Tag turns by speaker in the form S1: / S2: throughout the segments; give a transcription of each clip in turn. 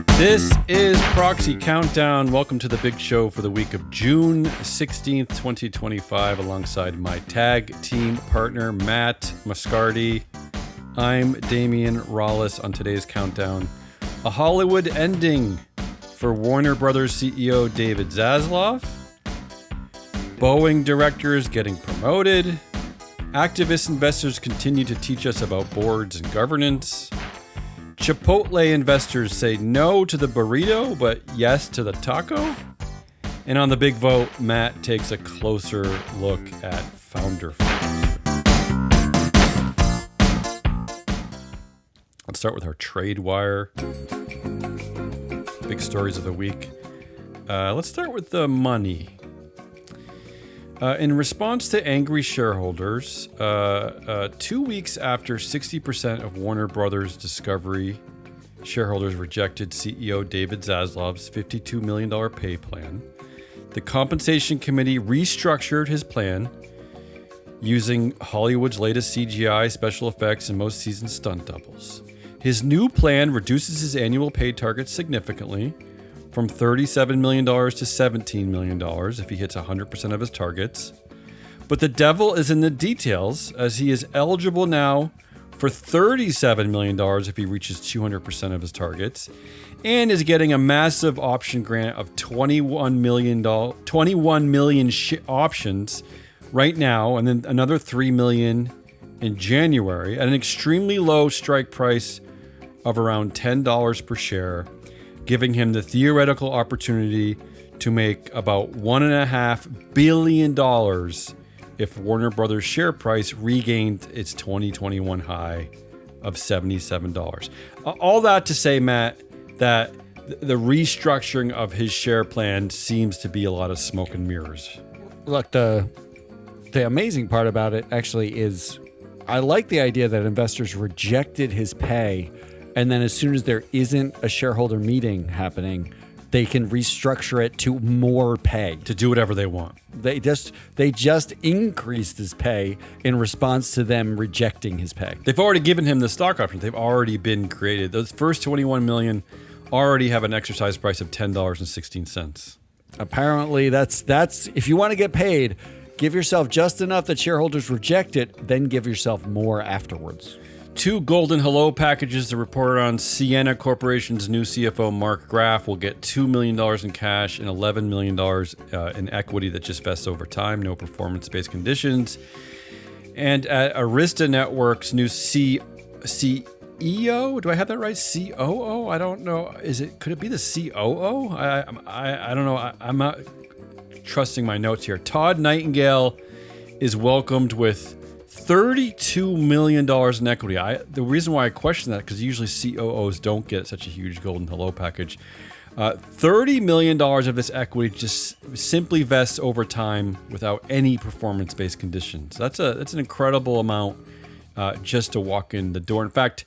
S1: This is Proxy Countdown. Welcome to the big show for the week of June 16th, 2025, alongside my tag team partner, Matt Moscardi. I'm Damian Rollis on today's countdown. A Hollywood ending for Warner Brothers CEO David Zaslav. Boeing directors getting promoted. Activist investors continue to teach us about boards and governance. Chipotle investors say no to the burrito, but yes to the taco. And on the big vote, Matt takes a closer look at founder firms. Let's start with our trade wire. Big stories of the week. Let's start with the money. In response to angry shareholders, 2 weeks after 60% of Warner Brothers Discovery shareholders rejected CEO David Zaslav's $52 million pay plan, the Compensation Committee restructured his plan using Hollywood's latest CGI, special effects, and most seasoned stunt doubles. His new plan reduces his annual pay target significantly, from $37 million to $17 million if he hits 100% of his targets. But the devil is in the details, as he is eligible now for $37 million if he reaches 200% of his targets, and is getting a massive option grant of 21 million options right now, and then another 3 million in January at an extremely low strike price of around $10 per share, giving him the theoretical opportunity to make about $1.5 billion if Warner Brothers' share price regained its 2021 high of $77. All that to say, Matt, that the restructuring of his share plan seems to be a lot of smoke and mirrors.
S2: Look, the amazing part about it actually is I like the idea that investors rejected his pay, and then as soon as there isn't a shareholder meeting happening, they can restructure it to more pay.
S1: To do whatever they want.
S2: They just increased his pay in response to them rejecting his pay.
S1: They've already given him the stock options. They've already been created. Those first 21 million already have an exercise price of $10.16.
S2: Apparently, that's if you want to get paid, give yourself just enough that shareholders reject it, then give yourself more afterwards.
S1: 2 golden hello packages to report on. Sienna Corporation's new CFO, Mark Graff, will get $2 million in cash and $11 million in equity that just vests over time, no performance-based conditions. And at Arista Networks' new CEO, do I have that right? COO? I don't know. Could it be the COO? I don't know. I'm not trusting my notes here. Todd Nightingale is welcomed with $32 million in equity. The reason why I question that, because usually COOs don't get such a huge golden hello package. $30 million of this equity just simply vests over time without any performance-based conditions. That's an incredible amount just to walk in the door. In fact,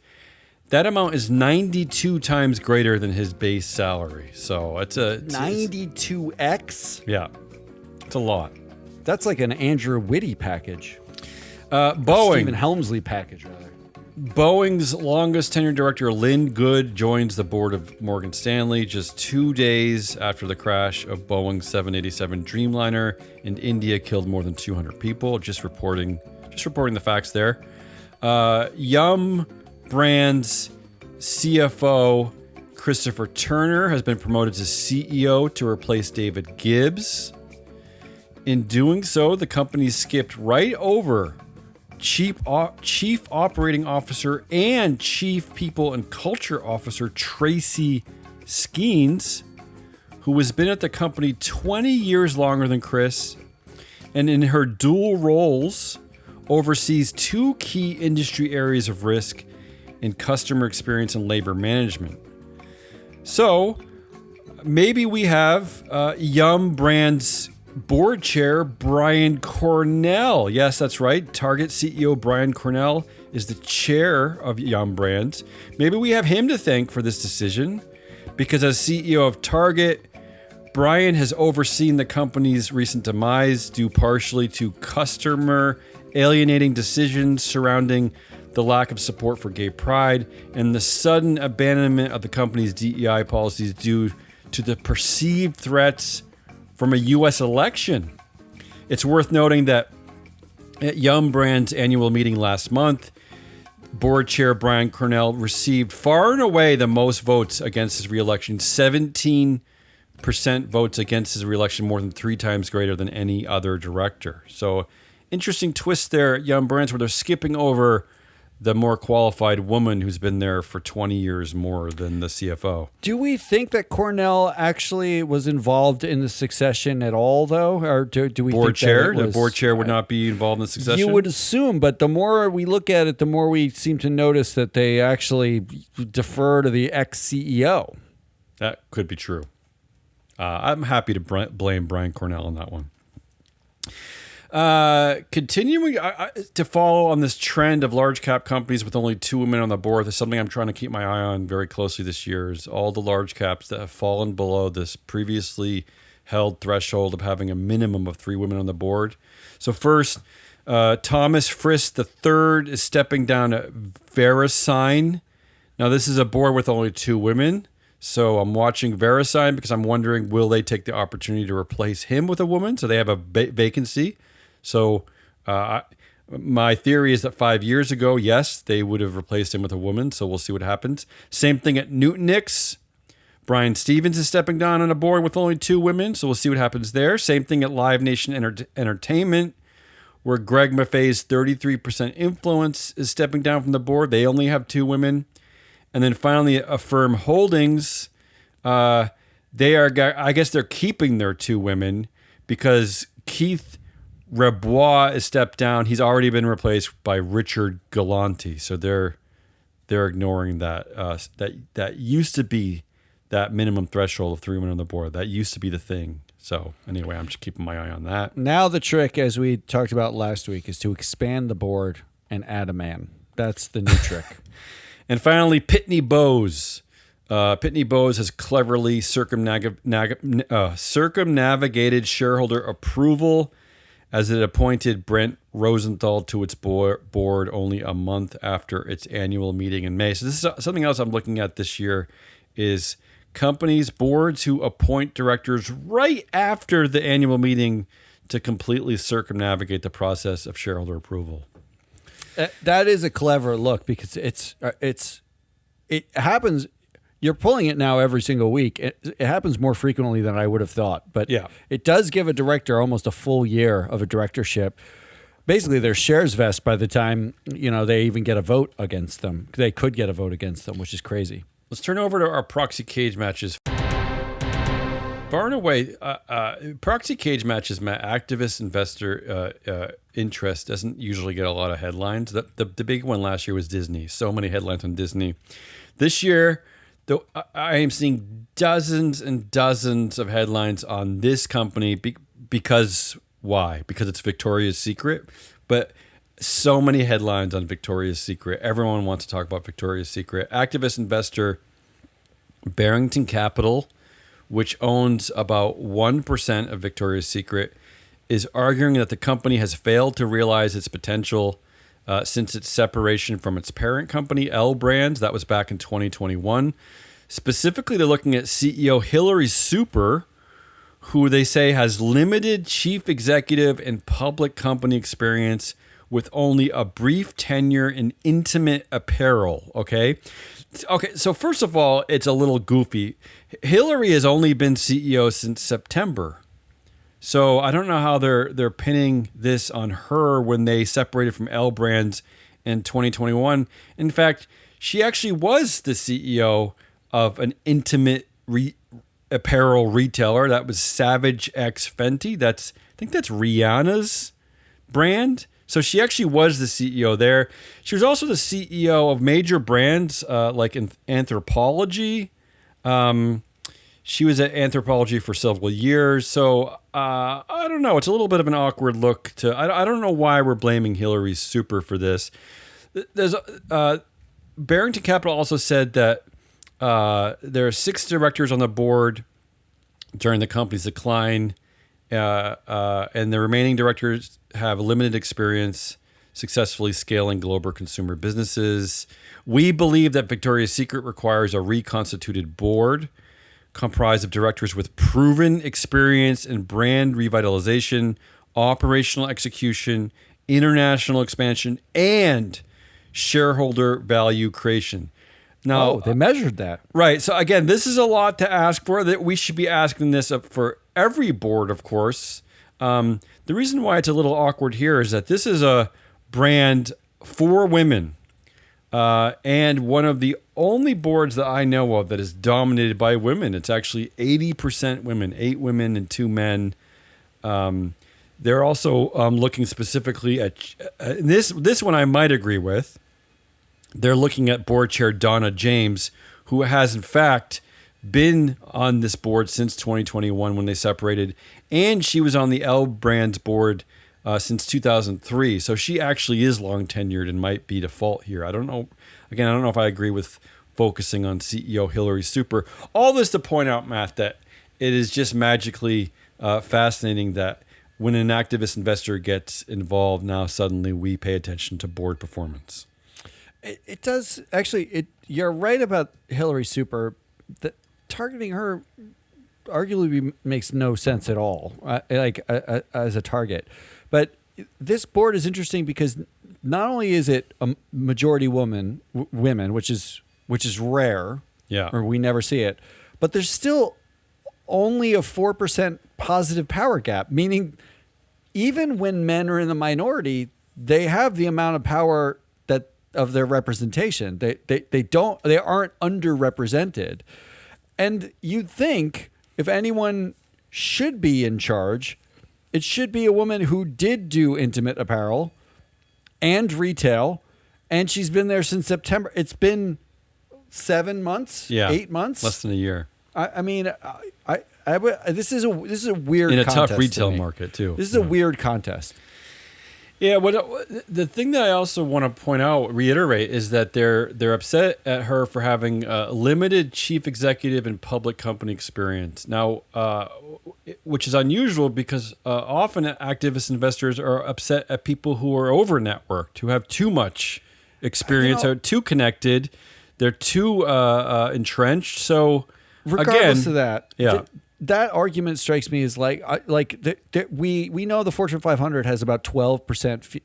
S1: that amount is 92 times greater than his base salary. So it's
S2: 92x?
S1: Yeah, it's a lot.
S2: That's like an Andrew Whitty package.
S1: Boeing.
S2: Stephen Helmsley package, rather.
S1: Boeing's longest tenured director, Lynn Good, joins the board of Morgan Stanley just 2 days after the crash of Boeing's 787 Dreamliner in India killed more than 200 people. Just reporting the facts there. Yum Brands CFO Christopher Turner has been promoted to CEO to replace David Gibbs. In doing so, the company skipped right over Chief Operating Officer and Chief People and Culture Officer Tracy Skeens, who has been at the company 20 years longer than Chris, and in her dual roles oversees 2 key industry areas of risk in customer experience and labor management. So maybe we have Yum Brands board chair Brian Cornell. Yes, that's right. Target CEO Brian Cornell is the chair of Yum Brands. Maybe we have him to thank for this decision, because as CEO of Target, Brian has overseen the company's recent demise due partially to customer-alienating decisions surrounding the lack of support for gay pride, and the sudden abandonment of the company's DEI policies due to the perceived threats from a U.S. election. It's worth noting that at Yum Brand's annual meeting last month, Board Chair Brian Cornell received far and away the most votes against his reelection, 17% votes against his reelection, more than 3 times greater than any other director. So interesting twist there at Yum Brands where they're skipping over the more qualified woman who's been there for 20 years more than the CFO.
S2: Do we think that Cornell actually was involved in the succession at all, though? Or do we
S1: board
S2: think
S1: chair?
S2: that
S1: The board chair would not be involved in the succession?
S2: You would assume, but the more we look at it, the more we seem to notice that they actually defer to the ex-CEO.
S1: That could be true. I'm happy to blame Brian Cornell on that one. Continuing to follow on this trend of large cap companies with only 2 women on the board, there's something I'm trying to keep my eye on very closely this year is all the large caps that have fallen below this previously held threshold of having a minimum of 3 women on the board. So first, Thomas Frist III is stepping down at VeriSign. Now this is a board with only 2 women. So I'm watching VeriSign because I'm wondering, will they take the opportunity to replace him with a woman? So they have a vacancy. So my theory is that 5 years ago, yes, they would have replaced him with a woman. So we'll see what happens. Same thing at Nutanix. Brian Stevens is stepping down on a board with only 2 women. So we'll see what happens there. Same thing at Live Nation Entertainment, where Greg Maffei's 33% influence is stepping down from the board. They only have 2 women. And then finally, Affirm Holdings, I guess they're keeping their 2 women because Keith Rebois is stepped down. He's already been replaced by Richard Galanti. So they're ignoring that. That used to be that minimum threshold of 3 women on the board. That used to be the thing. So anyway, I'm just keeping my eye on that.
S2: Now the trick, as we talked about last week, is to expand the board and add a man. That's the new trick.
S1: And finally, Pitney Bowes. Pitney Bowes has cleverly circumnavigated shareholder approval as it appointed Brent Rosenthal to its board only a month after its annual meeting in May. So this is something else I'm looking at this year is companies, boards who appoint directors right after the annual meeting to completely circumnavigate the process of shareholder approval.
S2: That is a clever look because it happens. You're pulling it now every single week. It happens more frequently than I would have thought, but
S1: yeah,
S2: it does give a director almost a full year of a directorship. Basically, their shares vest by the time they even get a vote against them. They could get a vote against them, which is crazy.
S1: Let's turn over to our proxy cage matches. Far and away, proxy cage matches, Matt, activist investor interest doesn't usually get a lot of headlines. The big one last year was Disney. So many headlines on Disney. This year, though, I am seeing dozens and dozens of headlines on this company because why? Because it's Victoria's Secret. But so many headlines on Victoria's Secret. Everyone wants to talk about Victoria's Secret. Activist investor Barrington Capital, which owns about 1% of Victoria's Secret, is arguing that the company has failed to realize its potential since its separation from its parent company, L Brands. That was back in 2021. Specifically, they're looking at CEO Hillary Super, who they say has limited chief executive and public company experience with only a brief tenure in intimate apparel, okay? Okay, so first of all, it's a little goofy. Hillary has only been CEO since September. So I don't know how they're pinning this on her when they separated from L Brands in 2021. In fact, she actually was the CEO of an intimate apparel retailer. That was Savage X Fenty. I think that's Rihanna's brand. So she actually was the CEO there. She was also the CEO of major brands like Anthropologie. She was at Anthropologie for several years. So I don't know. It's a little bit of an awkward look to. I don't know why we're blaming Hillary Super for this. There's Barrington Capital also said that there are 6 directors on the board during the company's decline, and the remaining directors have limited experience. successfully scaling global consumer businesses. We believe that Victoria's Secret requires a reconstituted board comprised of directors with proven experience in brand revitalization, operational execution, international expansion, and shareholder value creation. Now,
S2: they measured that.
S1: Right. So again, this is a lot to ask for. That we should be asking this for every board, of course. The reason why it's a little awkward here is that this is a brand for women. And one of the only boards that I know of that is dominated by women. It's actually 80% women, 8 women and 2 men. They're also looking specifically at this one I might agree with. They're looking at board chair Donna James, who has in fact been on this board since 2021 when they separated, and she was on the L Brands board since 2003. So she actually is long tenured and might be default here. I don't know. Again, I don't know if I agree with focusing on CEO Hillary Super. All this to point out, Matt, that it is just magically fascinating that when an activist investor gets involved, now suddenly we pay attention to board performance.
S2: It does actually. You're right about Hillary Super. Targeting her arguably makes no sense at all, as a target. But this board is interesting because not only is it a majority women, which is rare, or we never see it, but there's still only a 4% positive power gap, meaning even when men are in the minority, they have the amount of power that of their representation. They aren't underrepresented. And you'd think if anyone should be in charge, it should be a woman who did do intimate apparel and retail, and she's been there since September. It's been 7 months, 8 months,
S1: less than a year.
S2: I mean, this is a weird
S1: in a
S2: contest
S1: tough retail market too.
S2: This is a weird contest.
S1: Yeah, the thing that I also want to reiterate, is that they're upset at her for having limited chief executive and public company experience. Now, which is unusual because often activist investors are upset at people who are over networked, who have too much experience, are too connected, they're too entrenched. So,
S2: regardless of that,
S1: yeah.
S2: That argument strikes me as we know the Fortune 500 has about 12%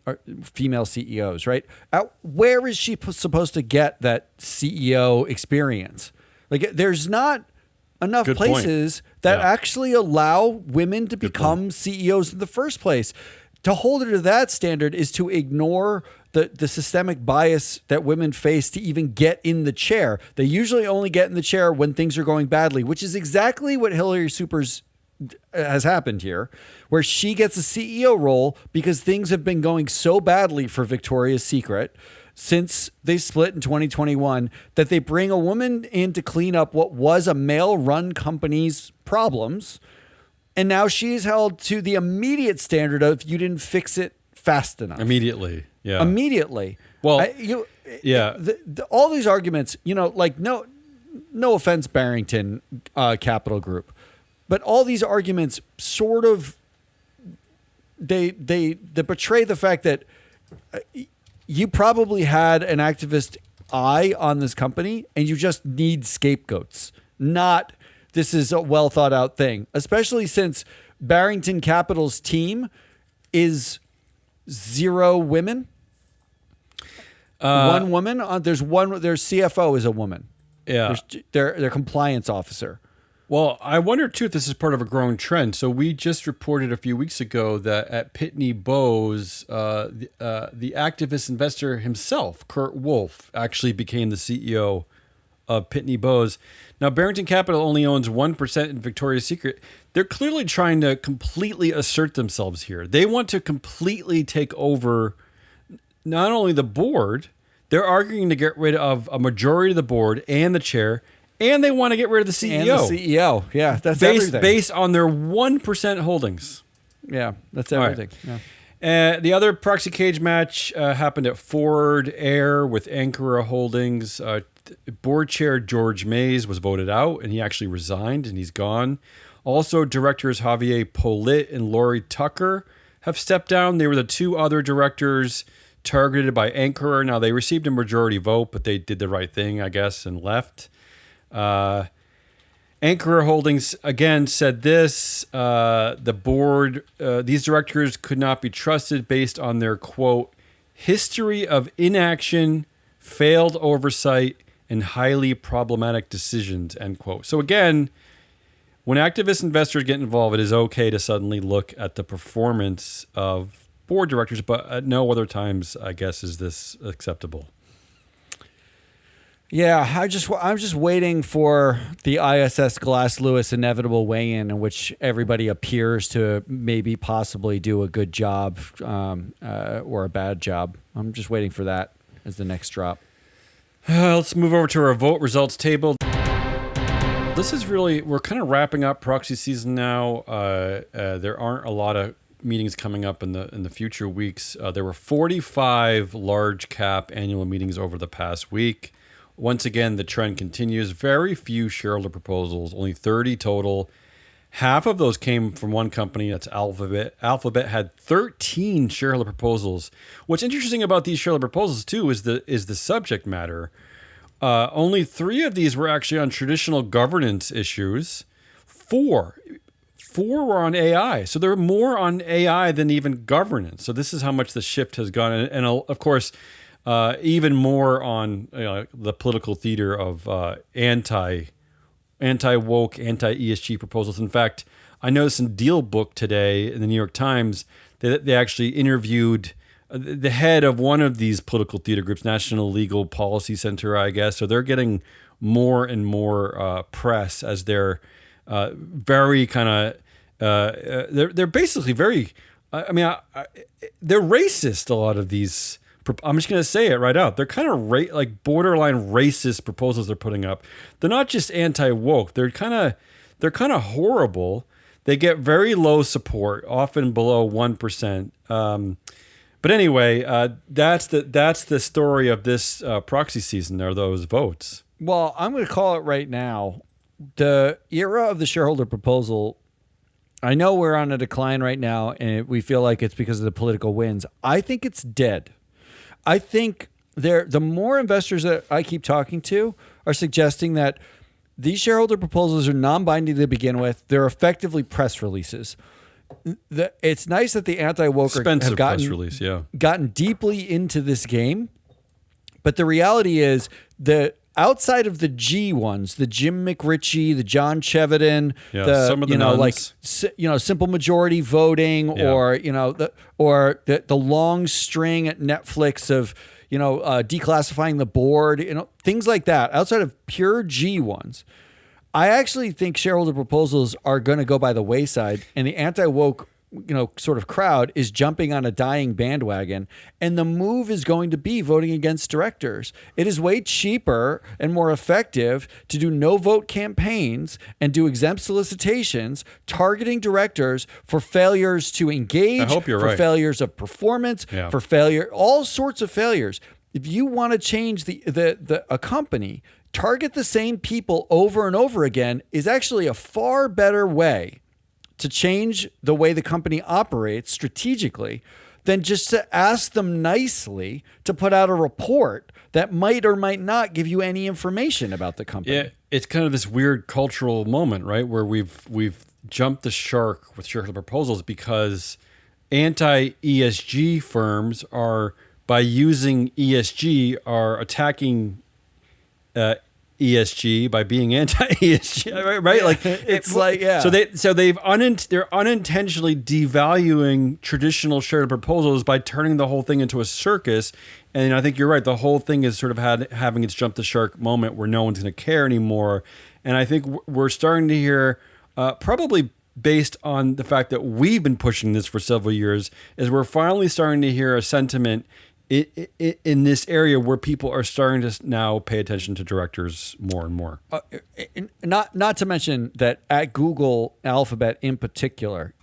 S2: female CEOs, right? Where is she supposed to get that CEO experience? Like, there's not enough places that actually allow women to become CEOs in the first place. To hold her to that standard is to ignore the systemic bias that women face to even get in the chair. They usually only get in the chair when things are going badly, which is exactly what Hillary Super's has happened here, where she gets a CEO role because things have been going so badly for Victoria's Secret since they split in 2021 that they bring a woman in to clean up what was a male-run company's problems. And now she's held to the immediate standard of you didn't fix it fast enough.
S1: Immediately.
S2: Well,
S1: yeah.
S2: All these arguments, like no offense, Barrington Capital Group, but all these arguments sort of they betray the fact that you probably had an activist eye on this company and you just need scapegoats, not this is a well thought out thing, especially since Barrington Capital's team is 0 women. One woman. Their CFO is a woman.
S1: Yeah.
S2: Their compliance officer.
S1: Well, I wonder too if this is part of a growing trend. So we just reported a few weeks ago that at Pitney Bowes, the activist investor himself, Kurt Wolf, actually became the CEO of Pitney Bowes. Now, Barrington Capital only owns 1% in Victoria's Secret. They're clearly trying to completely assert themselves here. They want to completely take over not only the board, they're arguing to get rid of a majority of the board and the chair, and they want to get rid of the CEO.
S2: And the CEO, yeah, that's everything.
S1: Based on their 1% holdings.
S2: Yeah, that's everything.
S1: Right.
S2: Yeah.
S1: The other proxy cage match happened at Ford Air with Ankara Holdings. Board chair George Mays was voted out, and he actually resigned, and he's gone. Also, directors Javier Polit and Lori Tucker have stepped down. They were the 2 other directors targeted by Anchor. Now, they received a majority vote, but they did the right thing, I guess, and left. Anchor Holdings, again, said this. The board, these directors could not be trusted based on their, quote, history of inaction, failed oversight, and highly problematic decisions, end quote. So again, when activist investors get involved, it is okay to suddenly look at the performance of board directors, but at no other times, I guess, is this acceptable.
S2: Yeah, I'm just waiting for the ISS Glass Lewis inevitable weigh-in in which everybody appears to maybe possibly do a good job or a bad job. I'm just waiting for that as the next drop.
S1: Let's move over to our vote results table. This is really, we're kind of wrapping up proxy season now. There aren't a lot of meetings coming up in the future weeks. There were 45 large cap annual meetings over the past week. Once again, the trend continues. Very few shareholder proposals, only 30 total. Half of those came from one company, that's Alphabet. Alphabet had 13 shareholder proposals. What's interesting about these shareholder proposals, too, is the subject matter. Only 3 of these were actually on traditional governance issues. 4 were on AI. So they're more on AI than even governance. So this is how much the shift has gone. And of course, even more on the political theater of anti-woke, anti-ESG proposals. In fact, I noticed in Deal Book today in the New York Times that they actually interviewed the head of one of these political theater groups, National Legal Policy Center, I guess. So they're getting more and more press as they're very kind of they're basically very. They're racist. A lot of these. I'm just going to say it right out. They're kind of like borderline racist proposals they're putting up. They're not just anti-woke. They're kind of horrible. They get very low support, often below 1%. But anyway, that's the story of this proxy season, are those votes.
S2: Well, I'm going to call it right now. The era of the shareholder proposal, I know we're on a decline right now, and we feel like it's because of the political wins. I think it's dead. I think the more investors that I keep talking to are suggesting that these shareholder proposals are non-binding to begin with. They're effectively press releases. It's nice that the anti-woke have gotten deeply into this game, but the reality is that outside of the G ones, the Jim McRitchie, the John Chevedden,
S1: some of the nuns.
S2: Simple majority voting, or the long string at Netflix of declassifying the board, things like that. Outside of pure G ones, I actually think shareholder proposals are going to go by the wayside, and the anti-woke sort of crowd is jumping on a dying bandwagon, and the move is going to be voting against directors. It is way cheaper and more effective to do no vote campaigns and do exempt solicitations targeting directors for failures to engage, failures of performance, for failure, all sorts of failures. If you want to change a company, target the same people over and over again is actually a far better way to change the way the company operates strategically than just to ask them nicely to put out a report that might or might not give you any information about the company.
S1: Yeah, it's kind of this weird cultural moment, right, where we've jumped the shark with shareholder proposals because anti-ESG firms are, by using ESG, are attacking ESG by being anti-ESG, right? Like So they're unintentionally devaluing traditional shareholder proposals by turning the whole thing into a circus. And I think you're right. The whole thing is sort of having its jump the shark moment where no one's going to care anymore. And I think we're starting to hear, probably based on the fact that we've been pushing this for several years, is we're finally starting to hear a sentiment in this area where people are starting to now pay attention to directors more and more.
S2: Not to mention that at Google, Alphabet in particular,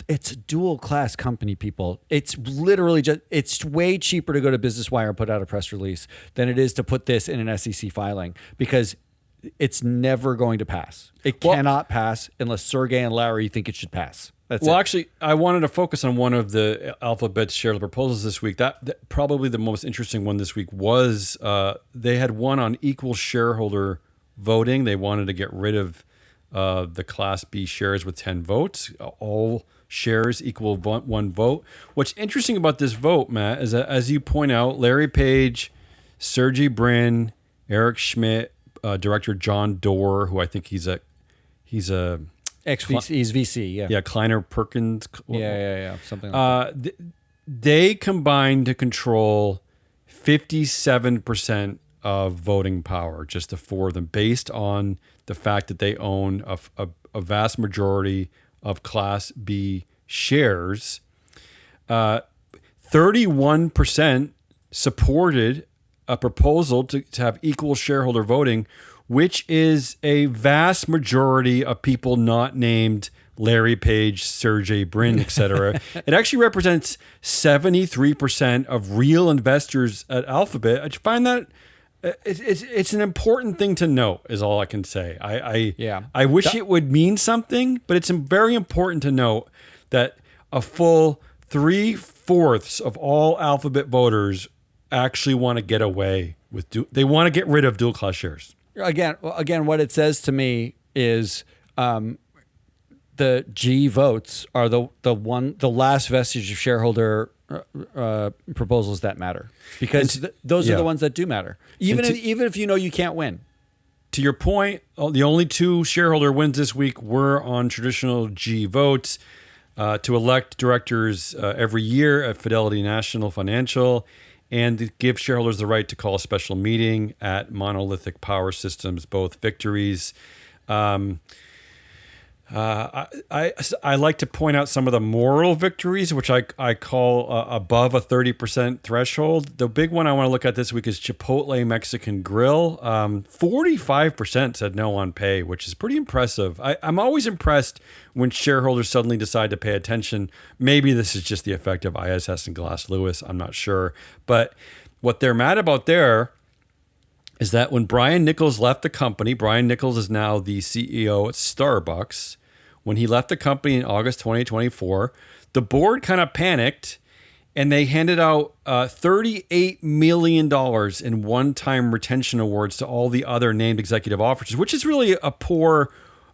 S2: it's a dual class company, people. It's literally it's way cheaper to go to Business Wire and put out a press release than it is to put this in an SEC filing, because it's never going to pass. It cannot pass unless Sergey and Larry think it should pass. That's
S1: Well,
S2: it.
S1: actually, I wanted to focus on one of the Alphabet's shareholder proposals this week. That probably the most interesting one this week was they had one on equal shareholder voting. They wanted to get rid of the Class B shares with 10 votes. All shares equal one vote. What's interesting about this vote, Matt, is that, as you point out, Larry Page, Sergey Brin, Eric Schmidt, director John Doerr, who I think he's a
S2: Ex-VC, he's VC, yeah.
S1: yeah, Kleiner Perkins.
S2: Yeah, something like that.
S1: They combined to control 57% of voting power, just the four of them, based on the fact that they own a vast majority of Class B shares. 31% supported a proposal to have equal shareholder voting, which is a vast majority of people not named Larry Page, Sergey Brin, etc. It actually represents 73% of real investors at Alphabet. I find that it's an important thing to note, is all I can say. I wish it would mean something, but it's very important to note that a full 3/4 of all Alphabet voters actually want to get away with they want to get rid of dual class shares.
S2: Again, what it says to me is the G votes are the last vestige of shareholder proposals that matter, because those are the ones that do matter. Even if you know you can't win.
S1: To your point, the only two shareholder wins this week were on traditional G votes to elect directors every year at Fidelity National Financial, and to give shareholders the right to call a special meeting at Monolithic Power Systems, both victories. I like to point out some of the moral victories, which I call above a 30% threshold. The big one I want to look at this week is Chipotle Mexican Grill. 45% said no on pay, which is pretty impressive. I'm always impressed when shareholders suddenly decide to pay attention. Maybe this is just the effect of ISS and Glass Lewis. I'm not sure. But what they're mad about there is that when Brian Nichols left the company, Brian Nichols is now the CEO at Starbucks. When he left the company in August 2024, the board kind of panicked and they handed out $38 million in one-time retention awards to all the other named executive officers, which is really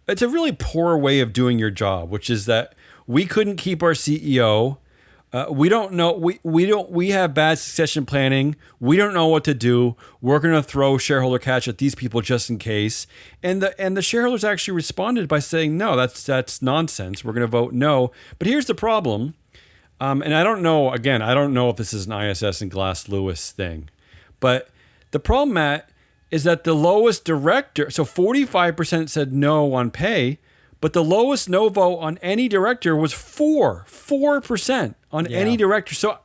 S1: it's a really poor way of doing your job, which is that we couldn't keep our CEO. We don't know. We have bad succession planning. We don't know what to do. We're going to throw shareholder cash at these people just in case. And the shareholders actually responded by saying, no, that's nonsense. We're going to vote no. But here's the problem. And I don't know. Again, I don't know if this is an ISS and Glass Lewis thing, but the problem, Matt, is that the lowest director. So 45% said no on pay. But the lowest no vote on any director was 4% on any director. So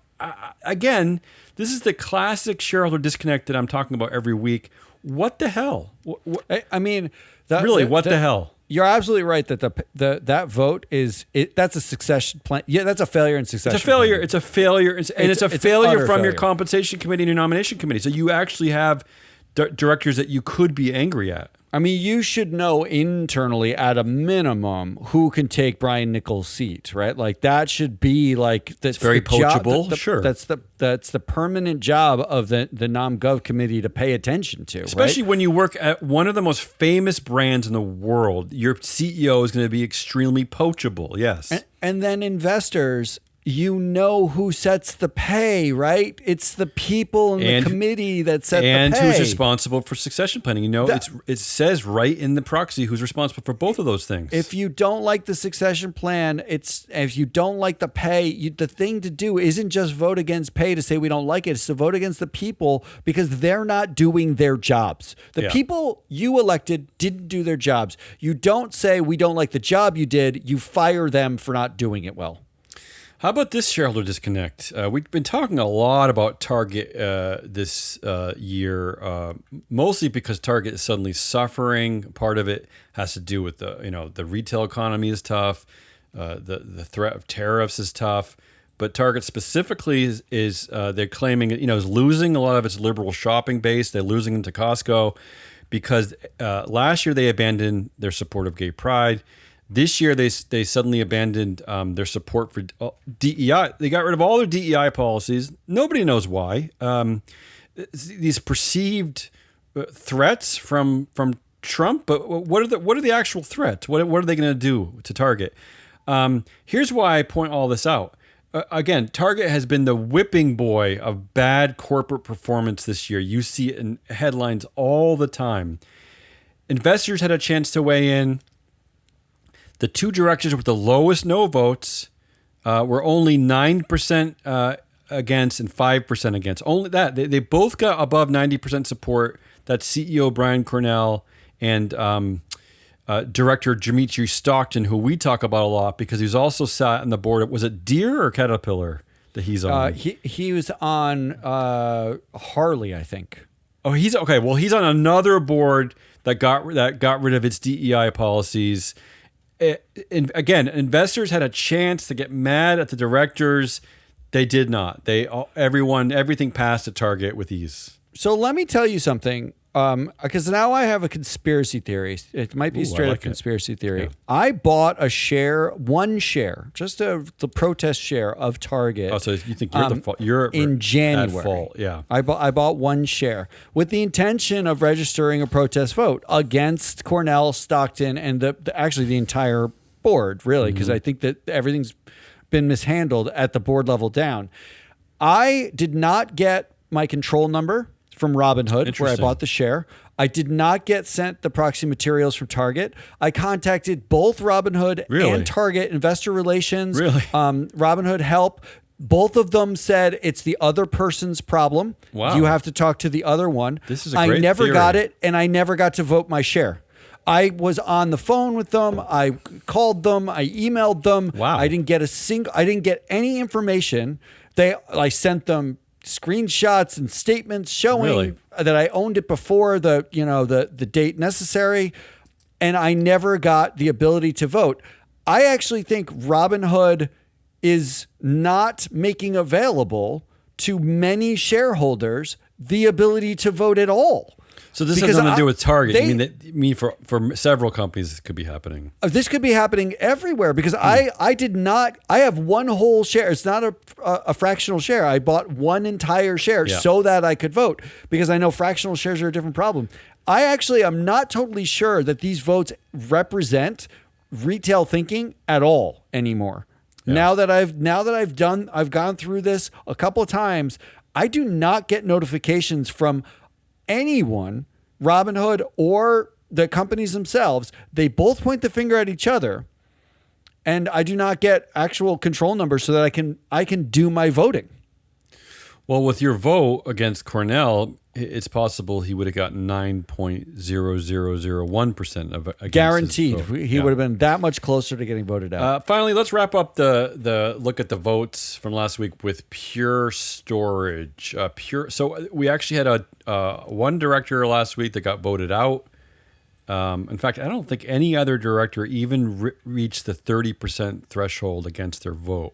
S1: again, this is the classic shareholder disconnect that I'm talking about every week. What the hell?
S2: I mean,
S1: what the hell?
S2: You're absolutely right that that vote that's a succession plan. Yeah, that's a failure in succession.
S1: It's a failure.
S2: Planning.
S1: It's a failure, and it's a failure from your
S2: failure.
S1: compensation committee and your nomination committee. So you actually have directors that you could be angry at.
S2: I mean, you should know internally at a minimum who can take Brian Nichols' seat, right? Like that should be like
S1: it's very poachable. Sure,
S2: that's the permanent job of the Nom Gov committee to pay attention to,
S1: especially
S2: right?
S1: when you work at one of the most famous brands in the world. Your CEO is going to be extremely poachable. Yes,
S2: and then investors. You know who sets the pay, right? It's the people in the committee that set the pay.
S1: And who's responsible for succession planning. You know, it says right in the proxy who's responsible for both of those things.
S2: If you don't like the succession plan, if you don't like the pay, the thing to do isn't just vote against pay to say we don't like it. It's to vote against the people because they're not doing their jobs. The people you elected didn't do their jobs. You don't say we don't like the job you did. You fire them for not doing it well.
S1: How about this shareholder disconnect? We've been talking a lot about Target this year, mostly because Target is suddenly suffering. Part of it has to do with the retail economy is tough, the threat of tariffs is tough, but Target specifically is they're claiming is losing a lot of its liberal shopping base. They're losing them to Costco because last year they abandoned their support of gay pride. This year, they suddenly abandoned their support for DEI. They got rid of all their DEI policies. Nobody knows why. These perceived threats from Trump, but what are the actual threats? What are they going to do to Target? Here's why I point all this out. Again, Target has been the whipping boy of bad corporate performance this year. You see it in headlines all the time. Investors had a chance to weigh in. The two directors with the lowest no votes were only 9% against and 5% against. Only that. They both got above 90% support. That's CEO Brian Cornell and director Dimitri Stockton, who we talk about a lot because he's also sat on the board. Was it Deere or Caterpillar that he's on?
S2: He was on Harley, I think.
S1: Oh, he's okay. Well, he's on another board that got rid of its DEI policies. Again, investors had a chance to get mad at the directors. They did not. Everything passed at Target with ease.
S2: So let me tell you something, because now I have a conspiracy theory. It might be a straight up conspiracy theory. Yeah. I bought one share, just the protest share of Target.
S1: Oh, so you think you're the fault? You're
S2: in January.
S1: At fault. Yeah.
S2: I bought one share with the intention of registering a protest vote against Cornell, Stockton, and the entire board, really, because I think that everything's been mishandled at the board level down. I did not get my control number from Robinhood, where I bought the share. I did not get sent the proxy materials from Target. I contacted both Robinhood and Target investor relations, Robinhood help. Both of them said it's the other person's problem.
S1: Wow.
S2: You have to talk to the other one.
S1: This is a great
S2: I never
S1: theory.
S2: got it, and I never got to vote my share. I was on the phone with them. I called them. I emailed them.
S1: Wow.
S2: I didn't get any information. I sent them screenshots and statements showing that I owned it before the date necessary, and I never got the ability to vote. I actually think Robinhood is not making available to many shareholders the ability to vote at all.
S1: So this has nothing to do with Target. You mean for several companies this could be happening?
S2: This could be happening everywhere because I have one whole share. It's not a fractional share. I bought one entire share so that I could vote because I know fractional shares are a different problem. I actually am not totally sure that these votes represent retail thinking at all anymore. Yeah. Now that I've gone through this a couple of times, I do not get notifications from anyone, Robinhood or the companies themselves. They both point the finger at each other, and I do not get actual control numbers so that I can do my voting.
S1: Well, with your vote against Cornell, it's possible he would have gotten 9.0001% of against
S2: guaranteed.
S1: His vote.
S2: He would have been that much closer to getting voted out.
S1: Finally, let's wrap up the look at the votes from last week with Pure Storage. So we actually had one director last week that got voted out. In fact, I don't think any other director even reached the 30% threshold against their vote.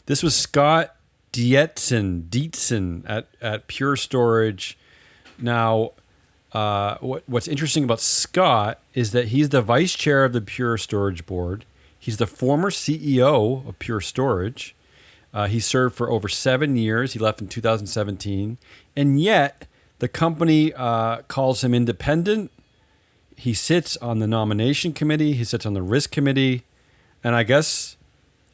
S1: This was Scott Dietzen at Pure Storage. Now, what's interesting about Scott is that he's the vice chair of the Pure Storage board. He's the former CEO of Pure Storage. He served for over 7 years. He left in 2017. And yet, the company calls him independent. He sits on the nomination committee. He sits on the risk committee. And I guess,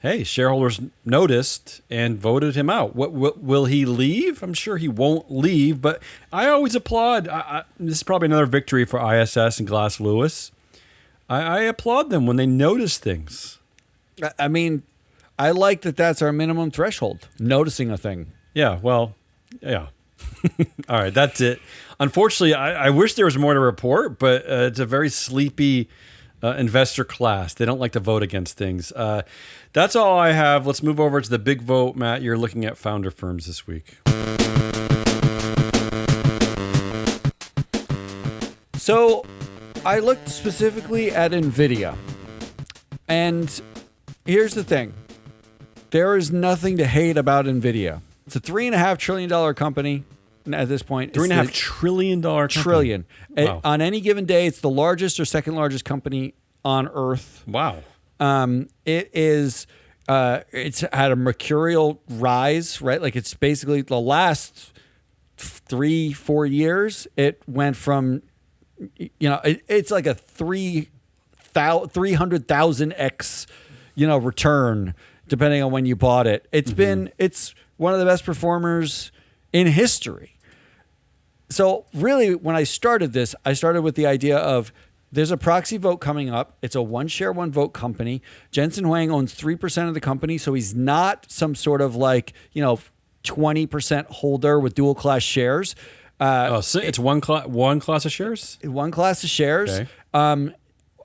S1: hey, shareholders noticed and voted him out. Will he leave? I'm sure he won't leave, but I always applaud. This is probably another victory for ISS and Glass Lewis. I applaud them when they notice things.
S2: I mean, I like that that's our minimum threshold, noticing a thing.
S1: Yeah, well, yeah. All right, that's it. Unfortunately, I wish there was more to report, but it's a very sleepy investor class. They don't like to vote against things. That's all I have. Let's move over to the big vote. Matt, you're looking at founder firms this week.
S2: So I looked specifically at NVIDIA. And here's the thing. There is nothing to hate about NVIDIA. It's a $3.5 trillion company at this point.
S1: $3.5 trillion company.
S2: Trillion.
S1: Wow.
S2: On any given day, it's the largest or second largest company on Earth.
S1: Wow.
S2: It's had a mercurial rise, right? Like it's basically the last 3-4 years. It went from, it's like a 300,000x, return depending on when you bought it. It's one of the best performers in history. So really, when I started this, I started with the idea of there's a proxy vote coming up. It's a one share, one vote company. Jensen Huang owns 3% of the company. So he's not some sort of 20% holder with dual class shares.
S1: So it's one class of shares?
S2: One class of shares.
S1: Okay.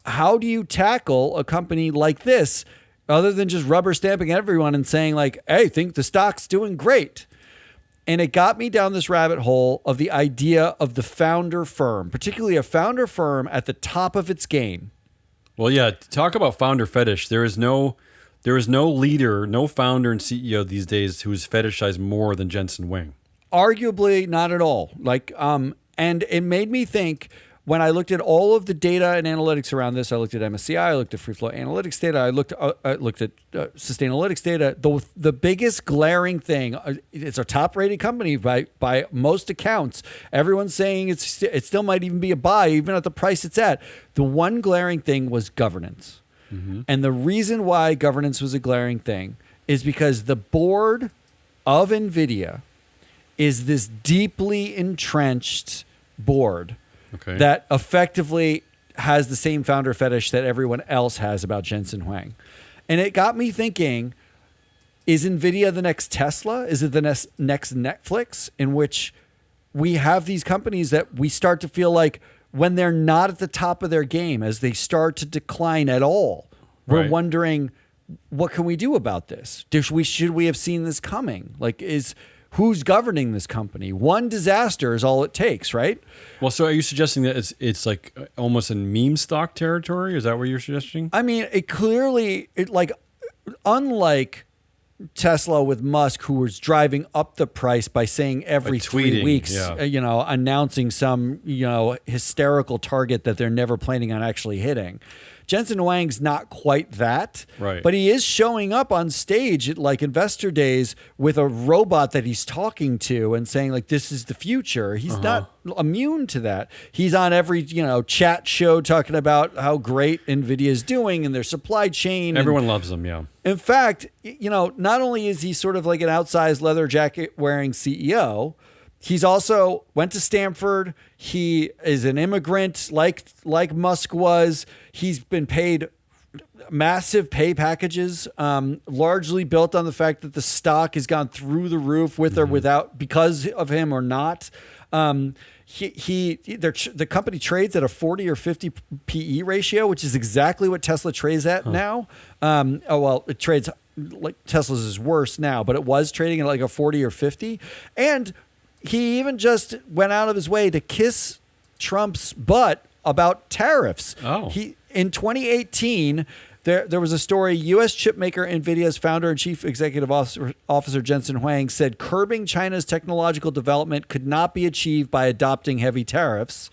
S2: How do you tackle a company like this other than just rubber stamping everyone and saying hey, think the stock's doing great? And it got me down this rabbit hole of the idea of the founder firm, particularly a founder firm at the top of its game.
S1: Well, yeah, talk about founder fetish. There is no leader, no founder and CEO these days who is fetishized more than Jensen Huang.
S2: Arguably not at all. And it made me think when I looked at all of the data and analytics around this. I looked at MSCI, I looked at free flow analytics data, I looked at Sustainalytics data. The biggest glaring thing, it's a top rated company by most accounts. Everyone's saying it still might even be a buy, even at the price it's at. The one glaring thing was governance. Mm-hmm. And the reason why governance was a glaring thing is because the board of NVIDIA is this deeply entrenched board that effectively has the same founder fetish that everyone else has about Jensen Huang. And it got me thinking, is NVIDIA the next Tesla? Is it the next Netflix, in which we have these companies that we start to feel like when they're not at the top of their game, as they start to decline at all, we're wondering, what can we do about this? Should we have seen this coming? Who's governing this company? One disaster is all it takes, right?
S1: Well, so are you suggesting that it's like almost in meme stock territory? Is that what you're suggesting?
S2: I mean, unlike Tesla with Musk, who was driving up the price by saying every 3 weeks, announcing some, hysterical target that they're never planning on actually hitting. Jensen Huang's not quite that,
S1: right?
S2: But he is showing up on stage at investor days with a robot that he's talking to and saying this is the future. He's not immune to that. He's on every chat show talking about how great NVIDIA is doing and their supply chain.
S1: Everyone loves him, yeah.
S2: In fact, not only is he sort of like an outsized leather jacket wearing CEO, he's also went to Stanford. He is an immigrant like Musk was. He's been paid massive pay packages, largely built on the fact that the stock has gone through the roof with or without, because of him or not. The company trades at a 40 or 50 PE ratio, which is exactly what Tesla trades at now. It trades Tesla's is worse now, but it was trading at a 40 or 50. And he even just went out of his way to kiss Trump's butt about tariffs. In 2018, there was a story. U.S. chipmaker NVIDIA's founder and chief executive officer Jensen Huang said curbing China's technological development could not be achieved by adopting heavy tariffs.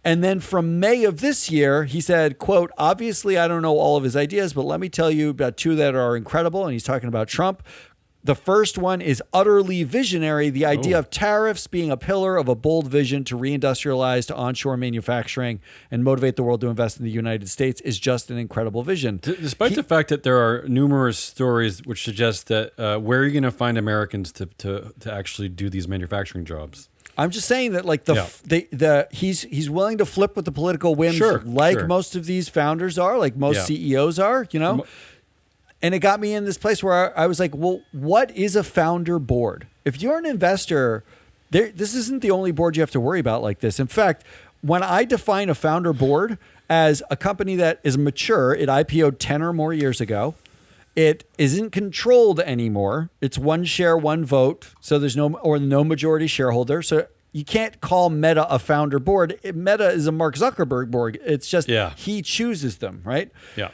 S2: And then from May of this year, he said, quote, obviously, I don't know all of his ideas, but let me tell you about two that are incredible. And he's talking about Trump. The first one is utterly visionary. The idea of tariffs being a pillar of a bold vision to reindustrialize to onshore manufacturing and motivate the world to invest in the United States is just an incredible vision.
S1: Despite the fact that there are numerous stories which suggest that where are you going to find Americans to actually do these manufacturing jobs?
S2: I'm just saying that he's willing to flip with the political whims, most of these founders are, like most CEOs are, And it got me in this place where I was like, well, what is a founder board? If you're an investor, this isn't the only board you have to worry about like this. In fact, when I define a founder board as a company that is mature, it IPO'd 10 or more years ago, it isn't controlled anymore. It's one share, one vote. So there's no majority shareholder. So you can't call Meta a founder board. Meta is a Mark Zuckerberg board. It's just he chooses them, right?
S1: Yeah.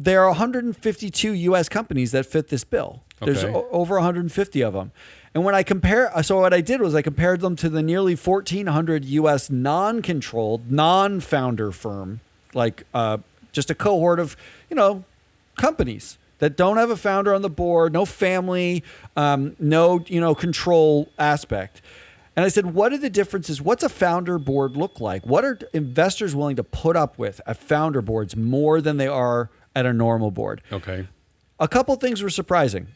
S2: There are 152 U.S. companies that fit this bill. There's over 150 of them. And when I what I did was I compared them to the nearly 1,400 U.S. non-controlled, non-founder firm just a cohort of, companies that don't have a founder on the board, no family, no, control aspect. And I said, what are the differences? What's a founder board look like? What are investors willing to put up with at founder boards more than they are at a normal board?
S1: Okay.
S2: A couple of things were surprising.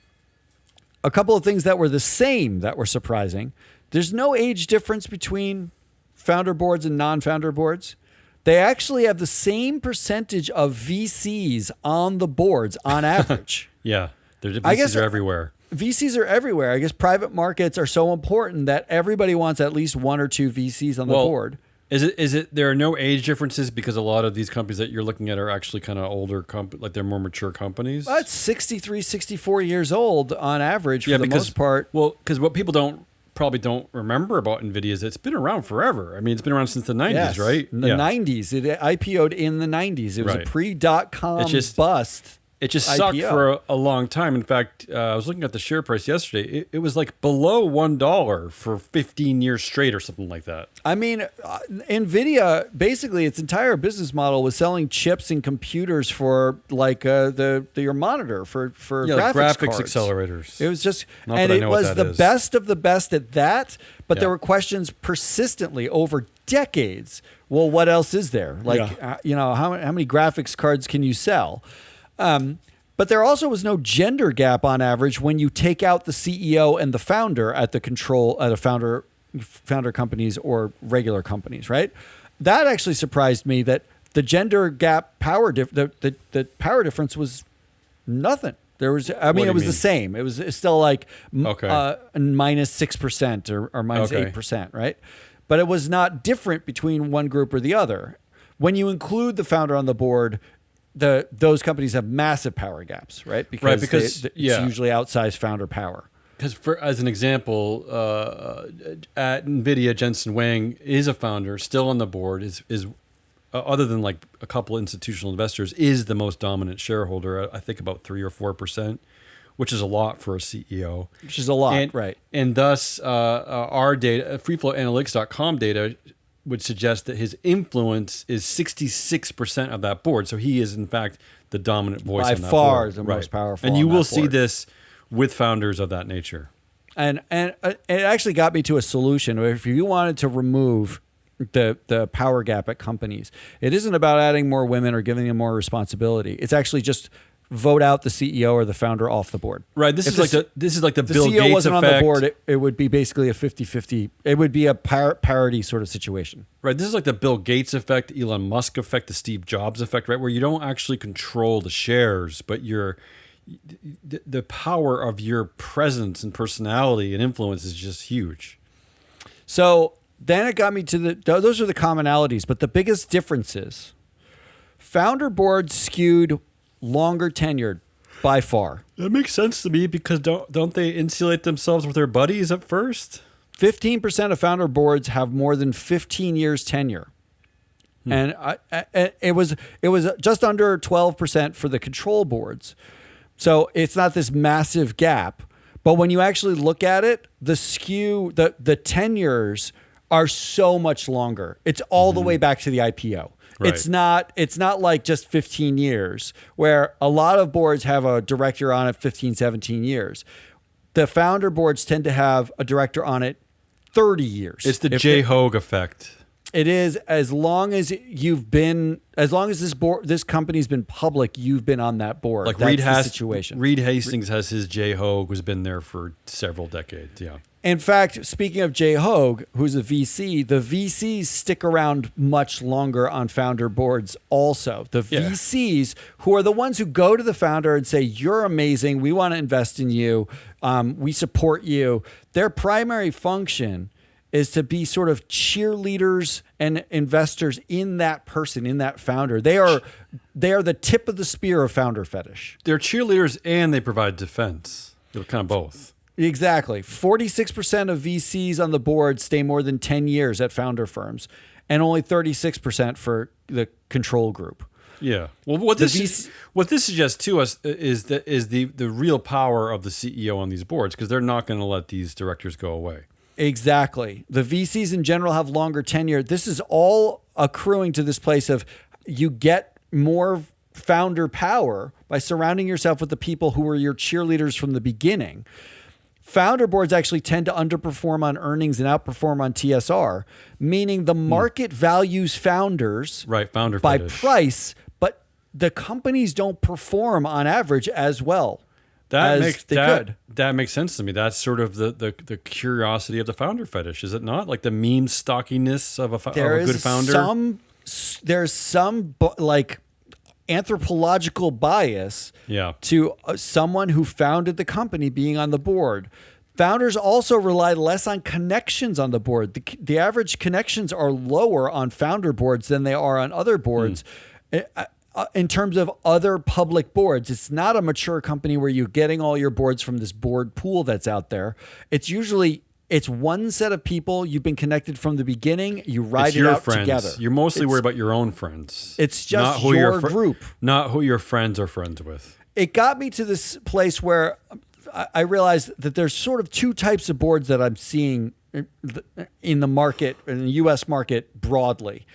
S2: A couple of things that were the same that were surprising. There's no age difference between founder boards and non-founder boards. They actually have the same percentage of VCs on the boards on average.
S1: Yeah. VCs are everywhere.
S2: VCs are everywhere. I guess private markets are so important that everybody wants at least one or two VCs on the board.
S1: Is it there are no age differences because a lot of these companies that you're looking at are actually kind of older like they're more mature companies?
S2: Well, it's 63, 64 years old on average for the most part.
S1: Well, because what people probably don't remember about NVIDIA is it's been around forever. I mean, it's been around since the 90s, right?
S2: In the 90s. It IPO'd in the 90s. It was a pre-dot-com bust.
S1: It just
S2: IPO.
S1: sucked for a long time. In fact, I was looking at the share price yesterday. It was like below $1 for 15 years straight or something like that.
S2: I mean, NVIDIA, basically its entire business model was selling chips and computers for like your monitor for graphics
S1: graphics
S2: cards.
S1: Accelerators.
S2: It was just,
S1: Not
S2: and
S1: that I
S2: it
S1: know what
S2: was
S1: that
S2: the
S1: is.
S2: best of the best at that, but there were questions persistently over decades. Well, what else is there? Like, how many graphics cards can you sell? But there also was no gender gap on average when you take out the CEO and the founder at the founder companies or regular companies, right? That actually surprised me that the gender gap the power difference was nothing. There was, it was the same. It was still like minus 6% or minus 8%, right? But it was not different between one group or the other. When you include the founder on the board, those companies have massive power gaps, right? Because it's usually outsized founder power.
S1: Because as an example, at NVIDIA, Jensen Huang is a founder, still on the board, is other than like a couple institutional investors, is the most dominant shareholder. I think about 3 or 4%, which is a lot for a CEO.
S2: Which is a lot, right?
S1: And thus, our data, freeflowanalytics.com data, would suggest that his influence is 66% of that board. So he is, in fact, the dominant voice on that board. By far
S2: the most powerful.
S1: And you will see this with founders of that nature.
S2: And it actually got me to a solution. If you wanted to remove the power gap at companies, it isn't about adding more women or giving them more responsibility. It's actually just vote out the CEO or the founder off the board.
S1: Right. This is like the Bill
S2: CEO
S1: Gates
S2: wasn't
S1: effect.
S2: on the board, it would be basically a 50-50. It would be a parity sort of situation.
S1: Right. This is like the Bill Gates effect, Elon Musk effect, the Steve Jobs effect, right? Where you don't actually control the shares, but the power of your presence and personality and influence is just huge.
S2: So then it got me to those are the commonalities, but the biggest difference is founder boards skewed longer tenured by far.
S1: That makes sense to me because don't they insulate themselves with their buddies at first?
S2: 15% of founder boards have more than 15 years tenure. And it was just under 12% for the control boards. So it's not this massive gap. But when you actually look at it, the the tenures are so much longer. It's all the way back to the IPO. Right. It's not like just 15 years where a lot of boards have a director on it 15, 17 years. The founder boards tend to have a director on it 30 years.
S1: It's the J. Hogue effect.
S2: It is as long as this company's been public, you've been on that board.
S1: Like
S2: that's the situation.
S1: Reed Hastings has his J. Hogue, who's been there for several decades. Yeah.
S2: In fact, speaking of J. Hogue, who's a VC, the VCs stick around much longer on founder boards also. The VCs, who are the ones who go to the founder and say, you're amazing, we want to invest in you, we support you. Their primary function is to be sort of cheerleaders and investors in that person, in that founder. They are the tip of the spear of founder fetish.
S1: They're cheerleaders and they provide defense. They're kind of both.
S2: Exactly. 46% of VCs on the board stay more than 10 years at founder firms, and only 36% for the control group.
S1: Yeah. Well, what this suggests to us is the real power of the CEO on these boards, because they're not going to let these directors go away.
S2: Exactly. The VCs in general have longer tenure. This is all accruing to this place of you get more founder power by surrounding yourself with the people who were your cheerleaders from the beginning. Founder boards actually tend to underperform on earnings and outperform on TSR, meaning the market values founders
S1: founder
S2: by
S1: fetish.
S2: price, but the companies don't perform on average as well as they could.
S1: That makes sense to me. That's sort of the curiosity of the founder fetish, is it not? Like the meme stockiness of a good founder.
S2: There's some like anthropological bias to someone who founded the company being on the board. Founders also rely less on connections on the board. The average connections are lower on founder boards than they are on other boards. In terms of other public boards, it's not a mature company where you're getting all your boards from this board pool that's out there. It's one set of people. You've been connected from the beginning. You ride it out together.
S1: You're mostly worried about your own friends.
S2: It's just your group.
S1: Not who your friends are friends with.
S2: It got me to this place where I realized that there's sort of two types of boards that I'm seeing in the market, in the U.S. market broadly.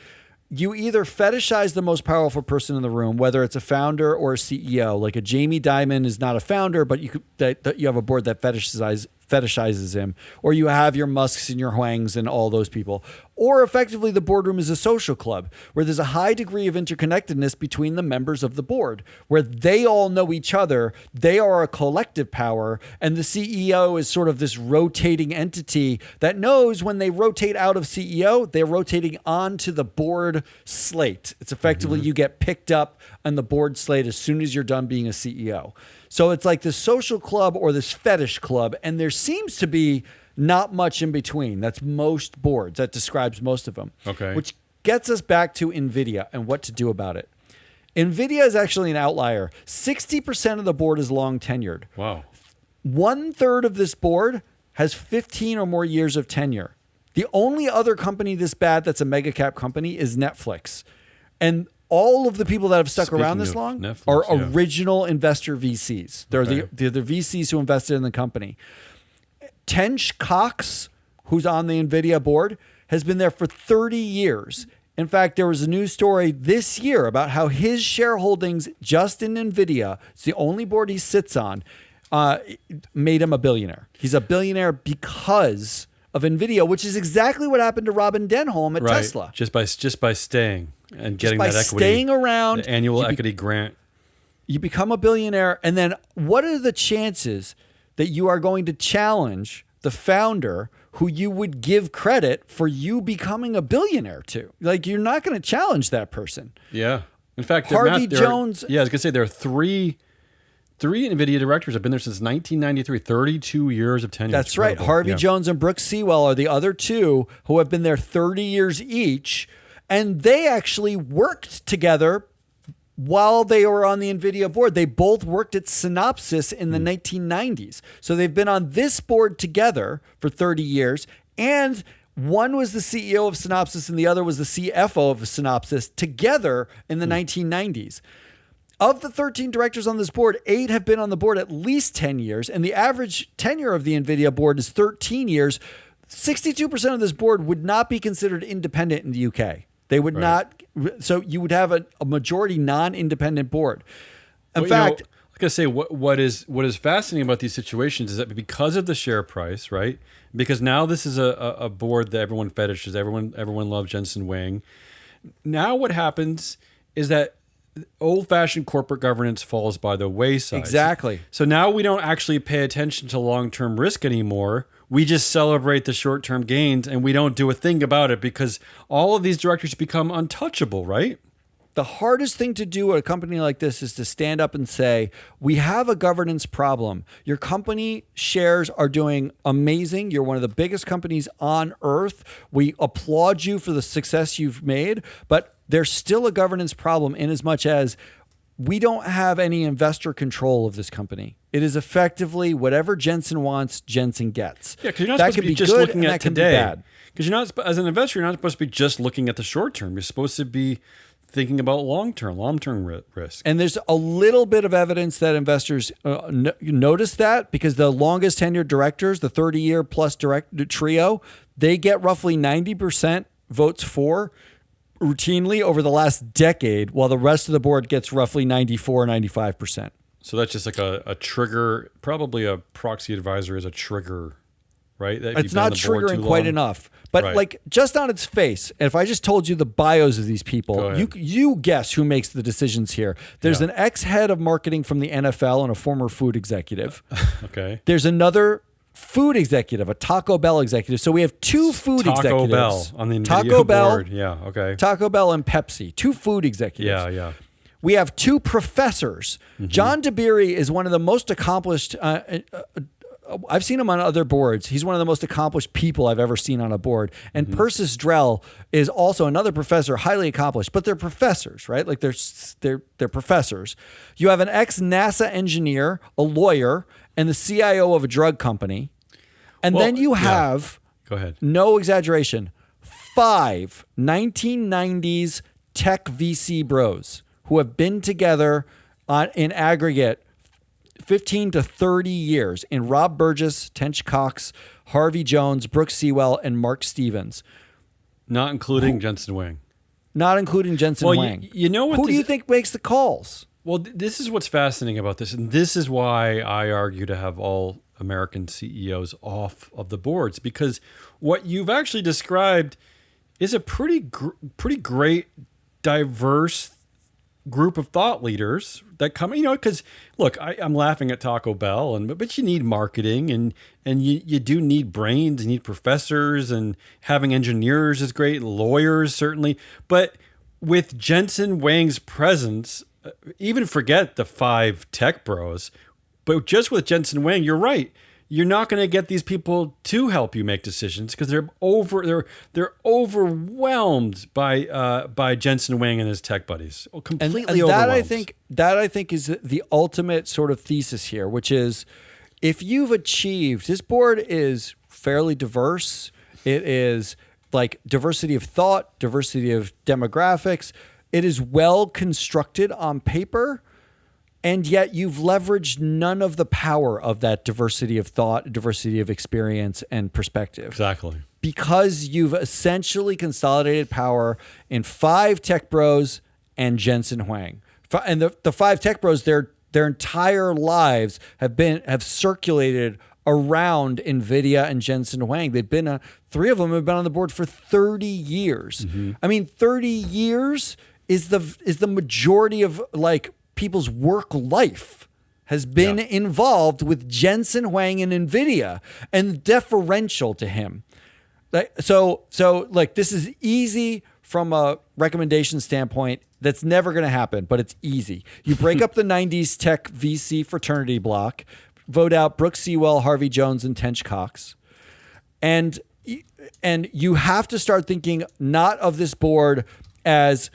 S2: You either fetishize the most powerful person in the room, whether it's a founder or a CEO. Like a Jamie Dimon is not a founder, but you have a board that fetishizes him, or you have your Musks and your Huangs and all those people. Or effectively the boardroom is a social club where there's a high degree of interconnectedness between the members of the board, where they all know each other, they are a collective power, and the CEO is sort of this rotating entity that knows when they rotate out of CEO, they're rotating onto the board slate. It's effectively you get picked up on the board slate as soon as you're done being a CEO. So it's like this social club or this fetish club, and there seems to be not much in between. That's most boards. That describes most of them.
S1: Okay.
S2: Which gets us back to NVIDIA and what to do about it. NVIDIA is actually an outlier. 60% of the board is long tenured.
S1: Wow.
S2: 1/3 of this board has 15 or more years of tenure. The only other company this bad that's a mega cap company is Netflix. And all of the people that have stuck around this long are original investor VCs. They're the VCs who invested in the company. Tench Cox, who's on the NVIDIA board, has been there for 30 years. In fact, there was a news story this year about how his shareholdings just in NVIDIA, it's the only board he sits on, made him a billionaire. He's a billionaire because of NVIDIA, which is exactly what happened to Robin Denholm at Tesla.
S1: Just by staying and getting
S2: that
S1: equity.
S2: Staying around.
S1: The annual equity grant.
S2: You become a billionaire, and then what are the chances that you are going to challenge the founder who you would give credit for you becoming a billionaire to? Like, you're not going to challenge that person.
S1: Yeah. In fact,
S2: Harvey Jones.
S1: Yeah, I was going to say there are three NVIDIA directors have been there since 1993, 32 years of tenure.
S2: That's right. Harvey Jones and Brooks Sewell are the other two who have been there 30 years each, and they actually worked together while they were on the NVIDIA board. They both worked at Synopsys in the 1990s. So they've been on this board together for 30 years, and one was the CEO of Synopsys and the other was the CFO of Synopsys together in the 1990s. Of the 13 directors on this board, 8 have been on the board at least 10 years, and the average tenure of the NVIDIA board is 13 years. 62% of this board would not be considered independent in the UK. They would not. So you would have a majority non-independent board. In fact,
S1: I was going to say what is fascinating about these situations is that because of the share price, right? Because now this is a board that everyone fetishes, everyone loves Jensen Huang. Now what happens is that old-fashioned corporate governance falls by the wayside.
S2: Exactly.
S1: So now we don't actually pay attention to long-term risk anymore. We just celebrate the short-term gains and we don't do a thing about it because all of these directors become untouchable, right?
S2: The hardest thing to do at a company like this is to stand up and say, we have a governance problem. Your company shares are doing amazing. You're one of the biggest companies on earth. We applaud you for the success you've made, but there's still a governance problem in as much as we don't have any investor control of this company. It is effectively whatever Jensen wants, Jensen gets.
S1: Yeah, because you're not supposed to be just looking at today. Because you're not, as an investor, you're not supposed to be just looking at the short term. You're supposed to be thinking about long-term risk.
S2: And there's a little bit of evidence that investors notice that because the longest tenured directors, the 30-year plus trio, they get roughly 90% votes for routinely over the last decade, while the rest of the board gets roughly 94, 95%.
S1: So that's just like a trigger. Probably a proxy advisor is a trigger, right? That if
S2: It's
S1: you've been on
S2: not
S1: the board
S2: triggering
S1: too
S2: quite
S1: long.
S2: enough. But
S1: Right.
S2: like just on its face, if I just told you the bios of these
S1: Go
S2: people,
S1: ahead.
S2: you guess who makes the decisions here. There's
S1: Yeah.
S2: an ex-head of marketing from the NFL and a former food executive.
S1: Okay.
S2: There's another food executive, a Taco Bell executive. So we have two food
S1: Taco
S2: executives.
S1: Bell on the
S2: Taco
S1: video
S2: Bell,
S1: board. Yeah. Okay.
S2: Taco Bell and Pepsi, two food executives.
S1: Yeah. Yeah.
S2: We have two professors. John DeBerry is one of the most accomplished. I've seen him on other boards. He's one of the most accomplished people I've ever seen on a board. And Persis Drell is also another professor, highly accomplished. But they're professors, right? Like they're professors. You have an ex-NASA engineer, a lawyer, and the CIO of a drug company. And
S1: Well,
S2: then you
S1: yeah.
S2: have,
S1: Go ahead.
S2: no exaggeration, 5 1990s tech VC bros who have been together in aggregate 15 to 30 years in Rob Burgess, Tench Cox, Harvey Jones, Brooke Sewell, and Mark Stevens,
S1: Not including Jensen Wang.
S2: not including Jensen
S1: Well,
S2: Wang.
S1: you know what
S2: Who do
S1: this-
S2: you think makes the calls?
S1: Well, this is what's fascinating about this, and this is why I argue to have all American CEOs off of the boards, because what you've actually described is a pretty great, diverse group of thought leaders that come. Because look, I'm laughing at Taco Bell, but you need marketing, and you do need brains, you need professors, and having engineers is great, lawyers certainly, but with Jensen Wang's presence. Even forget the 5 tech bros, but just with Jensen Wang, you're right. You're not going to get these people to help you make decisions because they're overwhelmed by Jensen Wang and his tech buddies. Completely
S2: And
S1: overwhelmed.
S2: that I think is the ultimate sort of thesis here, which is if you've achieved, this board is fairly diverse. It is like diversity of thought, diversity of demographics. It is well constructed on paper, and yet you've leveraged none of the power of that diversity of thought, diversity of experience and perspective.
S1: Exactly.
S2: Because you've essentially consolidated power in 5 tech bros and Jensen Huang. And the 5 tech bros, their entire lives have circulated around NVIDIA and Jensen Huang. They've been 3 of them have been on the board for 30 years. I mean, 30 years is the majority of like people's work life has been involved with Jensen Huang and NVIDIA and deferential to him. So like this is easy from a recommendation standpoint. That's never going to happen, but it's easy. You break up the 90s tech VC fraternity block, vote out Brooke Sewell, Harvey Jones, and Tench Cox. And you have to start thinking not of this board as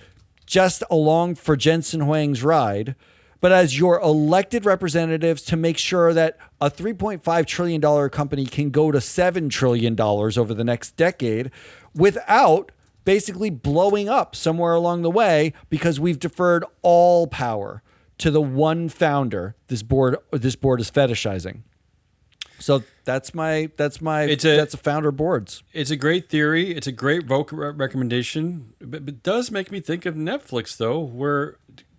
S2: just along for Jensen Huang's ride, but as your elected representatives to make sure that a $3.5 trillion company can go to $7 trillion over the next decade without basically blowing up somewhere along the way because we've deferred all power to the one founder this board is fetishizing. So that's a founder boards.
S1: It's a great theory. It's a great vote recommendation. But it does make me think of Netflix, though, where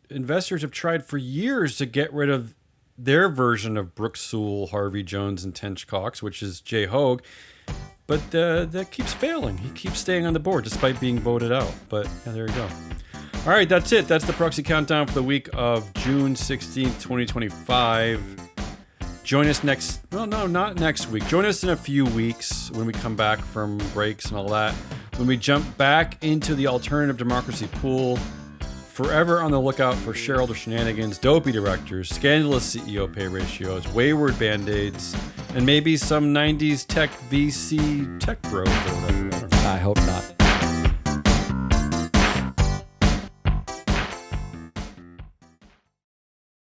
S1: investors have tried for years to get rid of their version of Brooke Sewell, Harvey Jones, and Tench Cox, which is Jay Hogue. But that keeps failing. He keeps staying on the board despite being voted out. But yeah, there you go. All right, that's it. That's the Proxy Countdown for the week of June 16th, 2025. Join us not next week. Join us in a few weeks when we come back from breaks and all that. When we jump back into the alternative democracy pool, forever on the lookout for shareholder shenanigans, dopey directors, scandalous CEO pay ratios, wayward band-aids, and maybe some 90s tech VC tech bros or whatever.
S2: I hope not.